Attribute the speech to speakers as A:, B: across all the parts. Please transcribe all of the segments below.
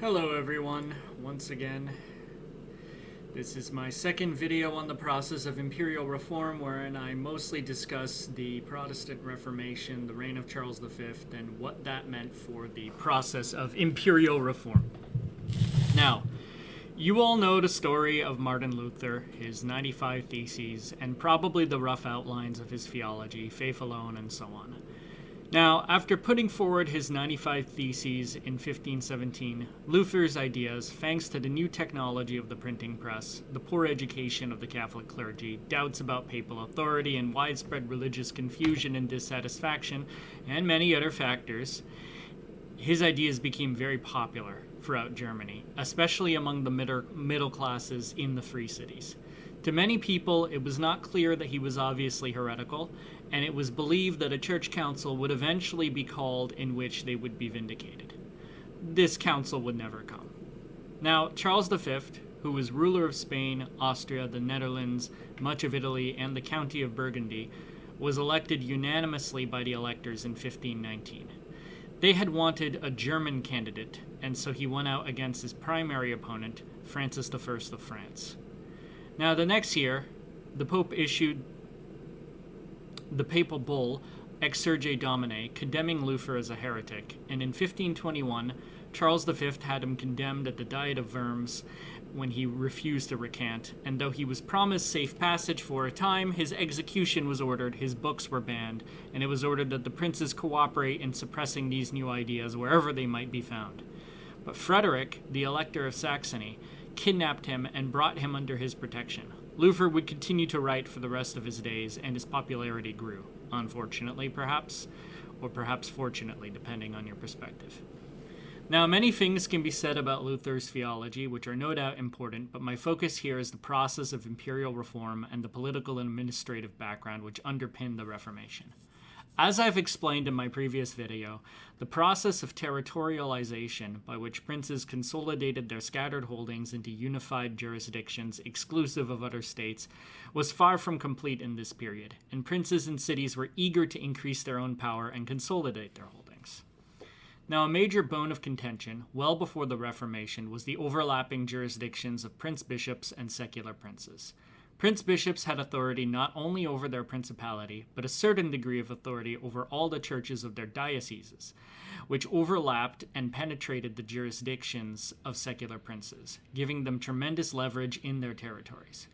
A: Hello everyone, once again. This is my second video on the process of Imperial reform, wherein I mostly discuss the Protestant Reformation, the reign of Charles V, and what that meant for the process of Imperial reform. Now, you all know the story of Martin Luther, his 95 Theses, and probably the rough outlines of his theology, faith alone, and so on. Now, after putting forward his 95 Theses in 1517, Luther's ideas, thanks to the new technology of the printing press, the poor education of the Catholic clergy, doubts about papal authority, and widespread religious confusion and dissatisfaction, and many other factors, his ideas became very popular throughout Germany, especially among the middle classes in the Free Cities. To many people, it was not clear that he was obviously heretical, and it was believed that a church council would eventually be called in which they would be vindicated. This council would never come. Now, Charles V, who was ruler of Spain, Austria, the Netherlands, much of Italy, and the county of Burgundy, was elected unanimously by the electors in 1519. They had wanted a German candidate, and so he went out against his primary opponent, Francis I of France. Now, the next year, the Pope issued the papal bull Exsurge Domine, condemning Luther as a heretic, and in 1521, Charles V had him condemned at the Diet of Worms when he refused to recant, and though he was promised safe passage for a time, his execution was ordered, his books were banned, and it was ordered that the princes cooperate in suppressing these new ideas wherever they might be found. But Frederick, the Elector of Saxony, kidnapped him and brought him under his protection. Luther would continue to write for the rest of his days, and his popularity grew. Unfortunately, perhaps, or perhaps fortunately, depending on your perspective. Now, many things can be said about Luther's theology, which are no doubt important, but my focus here is the process of imperial reform and the political and administrative background which underpinned the Reformation. As I've explained in my previous video, the process of territorialization, by which princes consolidated their scattered holdings into unified jurisdictions exclusive of other states, was far from complete in this period, and princes and cities were eager to increase their own power and consolidate their holdings. Now, a major bone of contention, well before the Reformation, was the overlapping jurisdictions of prince-bishops and secular princes. Prince-bishops had authority not only over their principality, but a certain degree of authority over all the churches of their dioceses, which overlapped and penetrated the jurisdictions of secular princes, giving them tremendous leverage in their territories.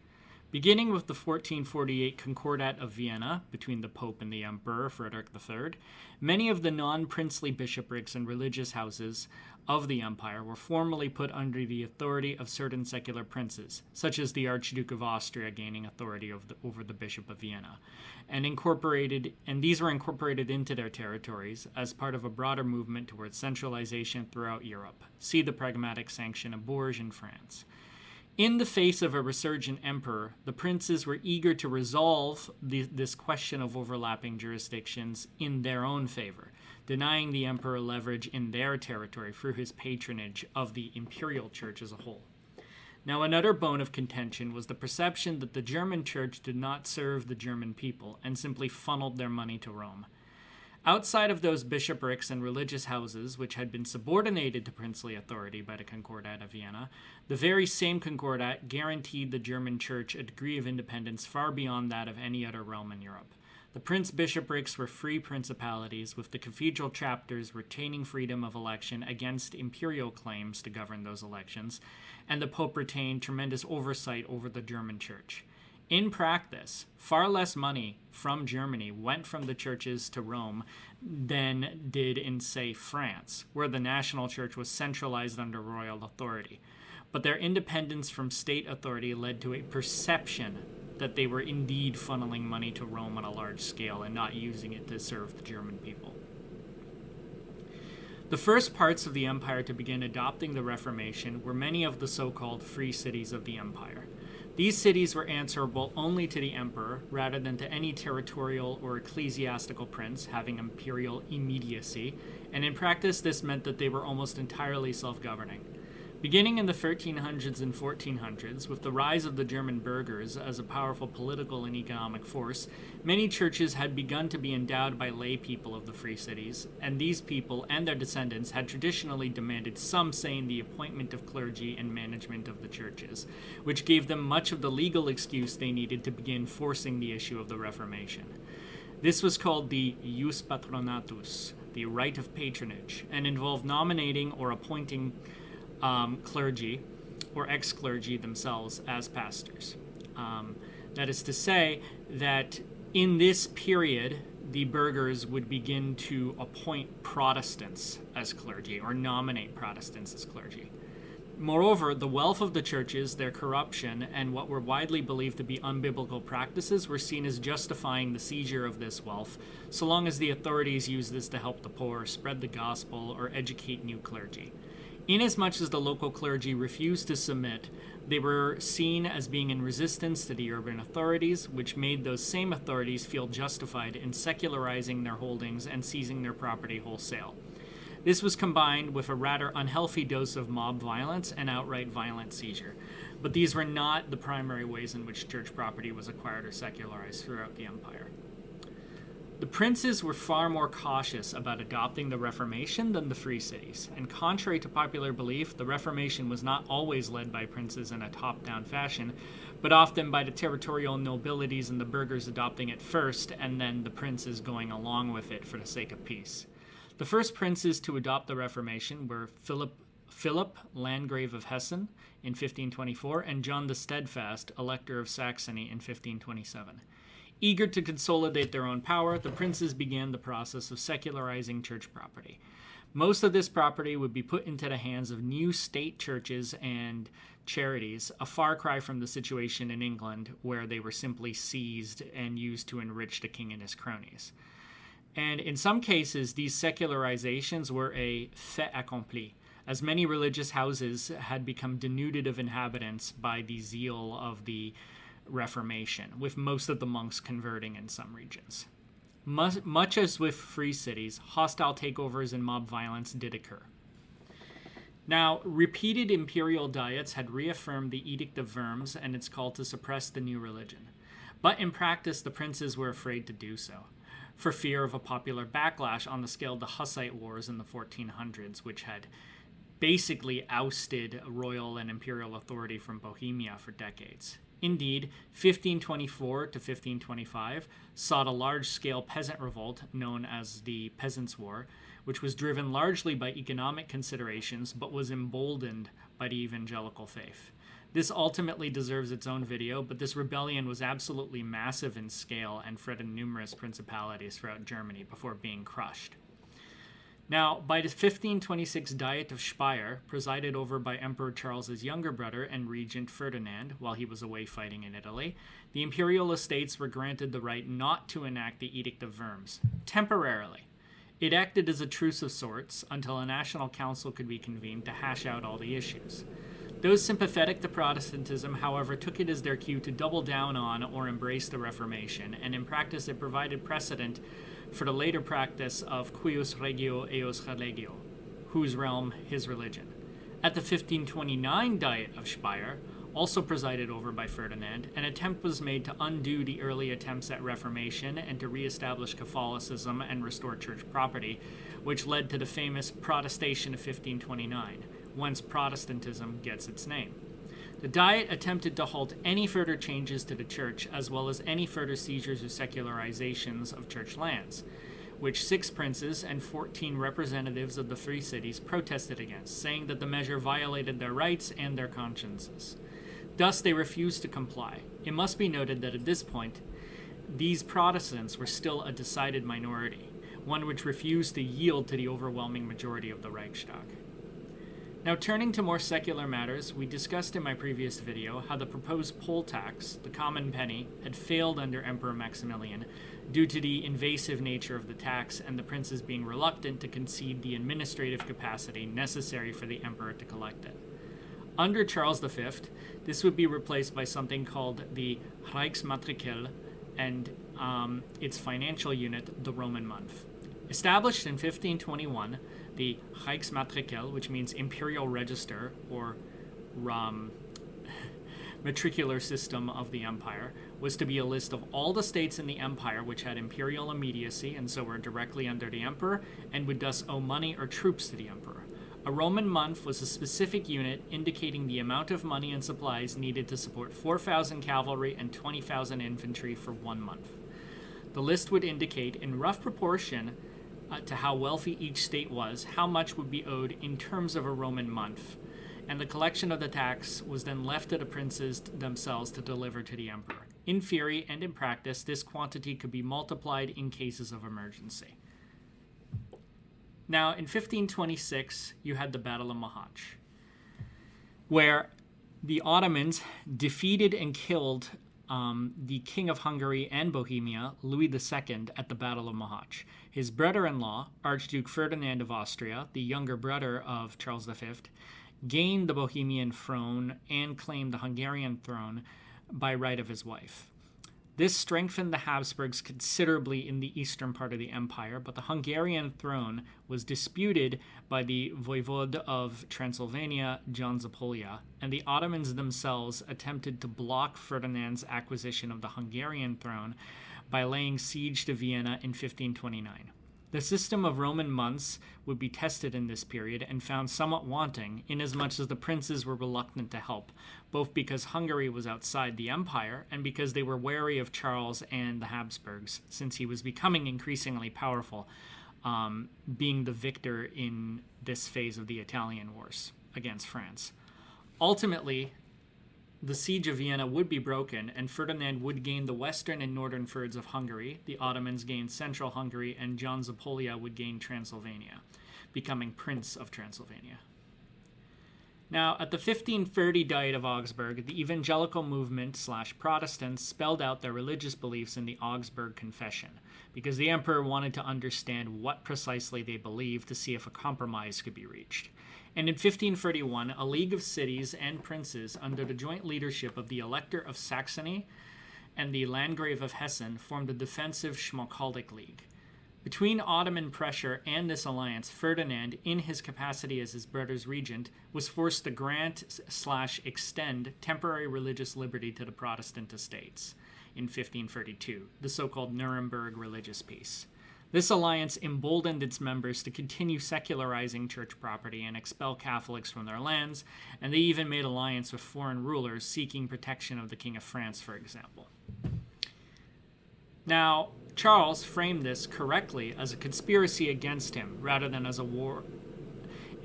A: Beginning with the 1448 Concordat of Vienna between the Pope and the Emperor Frederick III, many of the non-princely bishoprics and religious houses of the empire were formally put under the authority of certain secular princes, such as the Archduke of Austria gaining authority over the Bishop of Vienna, and these were incorporated into their territories as part of a broader movement towards centralization throughout Europe. See the Pragmatic Sanction of Bourges in France. In the face of a resurgent emperor, the princes were eager to resolve this question of overlapping jurisdictions in their own favor, denying the emperor leverage in their territory through his patronage of the imperial church as a whole. Now, another bone of contention was the perception that the German church did not serve the German people and simply funneled their money to Rome. Outside of those bishoprics and religious houses, which had been subordinated to princely authority by the Concordat of Vienna, the very same Concordat guaranteed the German church a degree of independence far beyond that of any other realm in Europe. The prince-bishoprics were free principalities, with the cathedral chapters retaining freedom of election against imperial claims to govern those elections, and the Pope retained tremendous oversight over the German church. In practice, far less money from Germany went from the churches to Rome than did in, say, France, where the national church was centralized under royal authority. But their independence from state authority led to a perception that they were indeed funneling money to Rome on a large scale and not using it to serve the German people. The first parts of the empire to begin adopting the Reformation were many of the so-called free cities of the empire. These cities were answerable only to the emperor, rather than to any territorial or ecclesiastical prince, having imperial immediacy, and in practice this meant that they were almost entirely self-governing. Beginning in the 1300s and 1400s, with the rise of the German burghers as a powerful political and economic force, many churches had begun to be endowed by lay people of the free cities, and these people and their descendants had traditionally demanded some say in the appointment of clergy and management of the churches, which gave them much of the legal excuse they needed to begin forcing the issue of the Reformation. This was called the jus patronatus, the right of patronage, and involved nominating or appointing clergy or ex-clergy themselves as pastors. That is to say that in this period, the burghers would begin to appoint Protestants as clergy or nominate Protestants as clergy. Moreover, the wealth of the churches, their corruption, and what were widely believed to be unbiblical practices were seen as justifying the seizure of this wealth, so long as the authorities used this to help the poor, spread the gospel, or educate new clergy. Inasmuch as the local clergy refused to submit, they were seen as being in resistance to the urban authorities, which made those same authorities feel justified in secularizing their holdings and seizing their property wholesale. This was combined with a rather unhealthy dose of mob violence and outright violent seizure. But these were not the primary ways in which church property was acquired or secularized throughout the empire. The princes were far more cautious about adopting the Reformation than the free cities, and contrary to popular belief, the Reformation was not always led by princes in a top-down fashion, but often by the territorial nobilities and the burghers adopting it first, and then the princes going along with it for the sake of peace. The first princes to adopt the Reformation were Philip, Landgrave of Hessen, in 1524, and John the Steadfast, Elector of Saxony, in 1527. Eager to consolidate their own power, the princes began the process of secularizing church property. Most of this property would be put into the hands of new state churches and charities, a far cry from the situation in England, where they were simply seized and used to enrich the king and his cronies. And in some cases, these secularizations were a fait accompli, as many religious houses had become denuded of inhabitants by the zeal of the Reformation, with most of the monks converting in some regions. Much as with free cities, hostile takeovers and mob violence did occur. Now, repeated imperial diets had reaffirmed the Edict of Worms and its call to suppress the new religion. But in practice, the princes were afraid to do so, for fear of a popular backlash on the scale of the Hussite Wars in the 1400s, which had basically ousted royal and imperial authority from Bohemia for decades. Indeed, 1524 to 1525 saw a large-scale peasant revolt known as the Peasants' War, which was driven largely by economic considerations but was emboldened by the evangelical faith. This ultimately deserves its own video, but this rebellion was absolutely massive in scale and threatened numerous principalities throughout Germany before being crushed. Now, by the 1526 Diet of Speyer, presided over by Emperor Charles's younger brother and regent Ferdinand while he was away fighting in Italy, the imperial estates were granted the right not to enact the Edict of Worms, temporarily. It acted as a truce of sorts until a national council could be convened to hash out all the issues. Those sympathetic to Protestantism, however, took it as their cue to double down on or embrace the Reformation, and in practice it provided precedent for the later practice of cuius regio eos religio, whose realm, his religion. At the 1529 Diet of Speyer, also presided over by Ferdinand, an attempt was made to undo the early attempts at Reformation and to reestablish Catholicism and restore church property, which led to the famous Protestation of 1529, whence Protestantism gets its name. The Diet attempted to halt any further changes to the church, as well as any further seizures or secularizations of church lands, which 6 princes and 14 representatives of the free cities protested against, saying that the measure violated their rights and their consciences. Thus, they refused to comply. It must be noted that at this point, these Protestants were still a decided minority, one which refused to yield to the overwhelming majority of the Reichstag. Now, turning to more secular matters, we discussed in my previous video how the proposed poll tax, the common penny, had failed under Emperor Maximilian due to the invasive nature of the tax and the princes being reluctant to concede the administrative capacity necessary for the emperor to collect it. Under Charles V, this would be replaced by something called the Reichsmatrikel and its financial unit, the Roman month. Established in 1521, The Reichsmatrikel, which means imperial register or matricular system of the empire, was to be a list of all the states in the empire which had imperial immediacy and so were directly under the emperor and would thus owe money or troops to the emperor. A Roman month was a specific unit indicating the amount of money and supplies needed to support 4,000 cavalry and 20,000 infantry for 1 month. The list would indicate, in rough proportion to how wealthy each state was, how much would be owed in terms of a Roman month, and the collection of the tax was then left to the princes themselves to deliver to the emperor. In theory and in practice, this quantity could be multiplied in cases of emergency. Now, in 1526, you had the Battle of Mohács, where the Ottomans defeated and killed the King of Hungary and Bohemia, Louis II, at the Battle of Mohács. His brother-in-law, Archduke Ferdinand of Austria, the younger brother of Charles V, gained the Bohemian throne and claimed the Hungarian throne by right of his wife. This strengthened the Habsburgs considerably in the eastern part of the empire, but the Hungarian throne was disputed by the voivode of Transylvania, John Zapolya, and the Ottomans themselves attempted to block Ferdinand's acquisition of the Hungarian throne by laying siege to Vienna in 1529. The system of Roman months would be tested in this period and found somewhat wanting, inasmuch as the princes were reluctant to help, both because Hungary was outside the empire and because they were wary of Charles and the Habsburgs, since he was becoming increasingly powerful, being the victor in this phase of the Italian wars against France. Ultimately, the siege of Vienna would be broken, and Ferdinand would gain the western and northern thirds of Hungary, the Ottomans gained central Hungary, and John Zapolya would gain Transylvania, becoming Prince of Transylvania. Now, at the 1530 Diet of Augsburg, the evangelical movement/Protestants spelled out their religious beliefs in the Augsburg Confession, because the emperor wanted to understand what precisely they believed to see if a compromise could be reached. And in 1531, a league of cities and princes under the joint leadership of the Elector of Saxony and the Landgrave of Hessen formed a defensive Schmalkaldic League. Between Ottoman pressure and this alliance, Ferdinand, in his capacity as his brother's regent, was forced to grant/extend temporary religious liberty to the Protestant estates in 1532, the so-called Nuremberg Religious Peace. This alliance emboldened its members to continue secularizing church property and expel Catholics from their lands, and they even made alliance with foreign rulers seeking protection of the King of France, for example. Now, Charles framed this correctly as a conspiracy against him rather than as a war,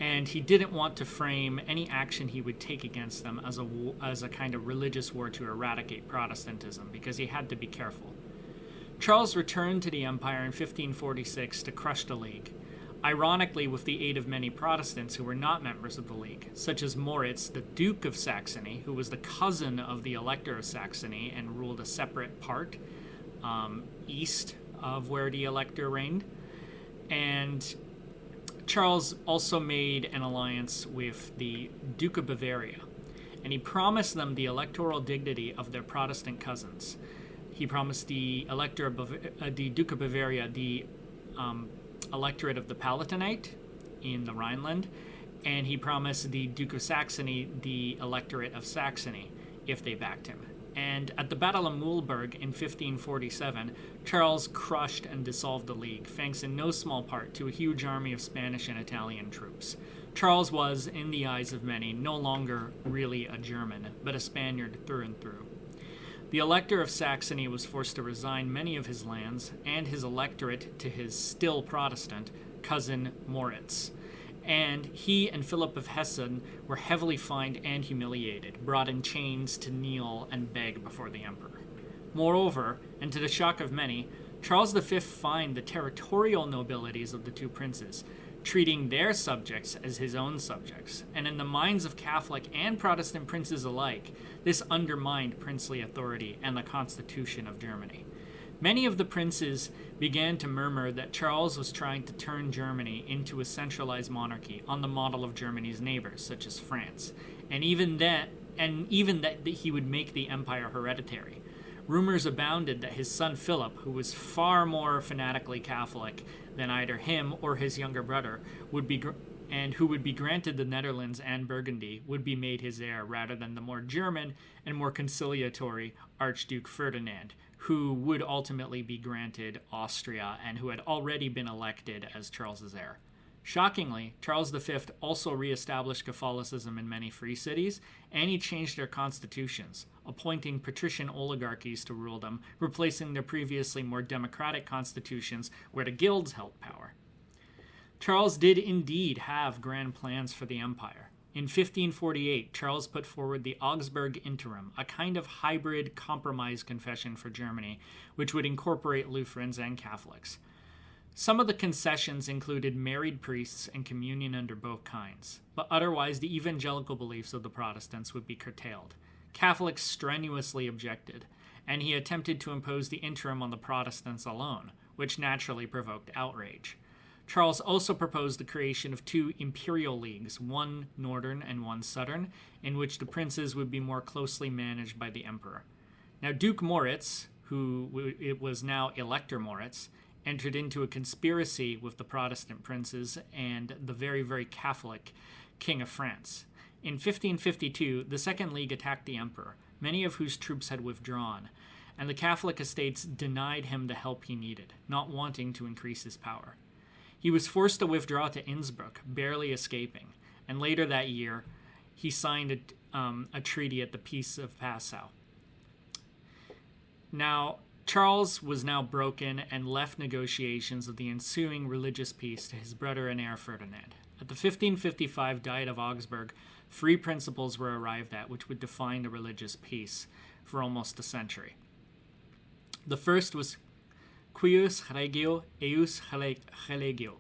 A: and he didn't want to frame any action he would take against them as a kind of religious war to eradicate Protestantism, because he had to be careful. Charles returned to the empire in 1546 to crush the League, ironically with the aid of many Protestants who were not members of the League, such as Moritz, the Duke of Saxony, who was the cousin of the Elector of Saxony and ruled a separate part east of where the Elector reigned. And Charles also made an alliance with the Duke of Bavaria, and he promised them the electoral dignity of their Protestant cousins. He promised the the Duke of Bavaria the electorate of the Palatinate in the Rhineland, and he promised the Duke of Saxony the electorate of Saxony if they backed him. And at the Battle of Mühlberg in 1547, Charles crushed and dissolved the League, thanks in no small part to a huge army of Spanish and Italian troops. Charles was, in the eyes of many, no longer really a German, but a Spaniard through and through. The Elector of Saxony was forced to resign many of his lands and his electorate to his still Protestant cousin Moritz, and he and Philip of Hessen were heavily fined and humiliated, brought in chains to kneel and beg before the emperor. Moreover, and to the shock of many, Charles V fined the territorial nobilities of the two princes, treating their subjects as his own subjects, and in the minds of Catholic and Protestant princes alike, this undermined princely authority and the Constitution of Germany. Many of the princes began to murmur that Charles was trying to turn Germany into a centralized monarchy on the model of Germany's neighbors, such as France, and even that he would make the empire hereditary. Rumors abounded that his son Philip, who was far more fanatically Catholic then either him or his younger brother would be and who would be granted the Netherlands and Burgundy, would be made his heir, rather than the more German and more conciliatory Archduke Ferdinand, who would ultimately be granted Austria and who had already been elected as Charles's heir. Shockingly, Charles V also re-established Catholicism in many free cities, and he changed their constitutions, appointing patrician oligarchies to rule them, replacing their previously more democratic constitutions where the guilds held power. Charles did indeed have grand plans for the empire. In 1548, Charles put forward the Augsburg Interim, a kind of hybrid compromise confession for Germany, which would incorporate Lutherans and Catholics. Some of the concessions included married priests and communion under both kinds, but otherwise the evangelical beliefs of the Protestants would be curtailed. Catholics strenuously objected, and he attempted to impose the interim on the Protestants alone, which naturally provoked outrage. Charles also proposed the creation of two imperial leagues, one northern and one southern, in which the princes would be more closely managed by the emperor. Now, Duke Moritz, who it was now Elector Moritz, entered into a conspiracy with the Protestant princes and the very, very Catholic King of France. In 1552, the Second League attacked the emperor, many of whose troops had withdrawn, and the Catholic estates denied him the help he needed, not wanting to increase his power. He was forced to withdraw to Innsbruck, barely escaping, and later that year, he signed a treaty at the Peace of Passau. Now, Charles was now broken and left negotiations of the ensuing religious peace to his brother and heir Ferdinand. At the 1555 Diet of Augsburg, three principles were arrived at which would define the religious peace for almost a century. The first was Cuius regio eius religio,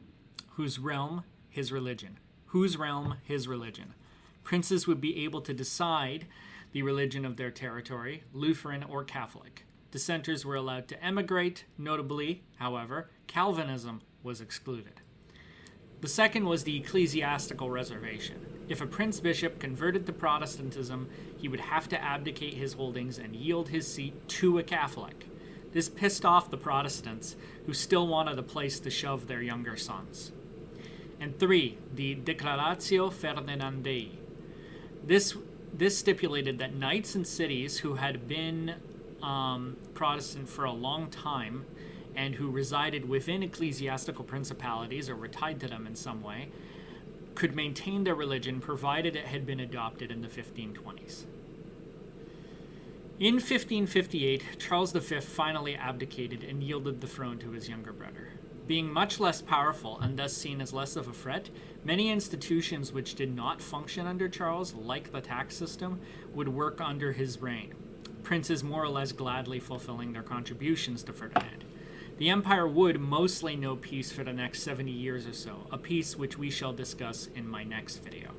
A: whose realm, his religion. Whose realm, his religion. Princes would be able to decide the religion of their territory, Lutheran or Catholic. Dissenters were allowed to emigrate. Notably, however, Calvinism was excluded. The second was the ecclesiastical reservation. If a prince-bishop converted to Protestantism, he would have to abdicate his holdings and yield his seat to a Catholic. This pissed off the Protestants, who still wanted a place to shove their younger sons. And three, the Declaratio Ferdinandii. This stipulated that knights in cities who had been Protestant for a long time and who resided within ecclesiastical principalities or were tied to them in some way could maintain their religion provided it had been adopted in the 1520s. In 1558, Charles V finally abdicated and yielded the throne to his younger brother. Being much less powerful and thus seen as less of a threat, many institutions which did not function under Charles, like the tax system, would work under his reign, princes more or less gladly fulfilling their contributions to Ferdinand. The empire would mostly know peace for the next 70 years or so, a peace which we shall discuss in my next video.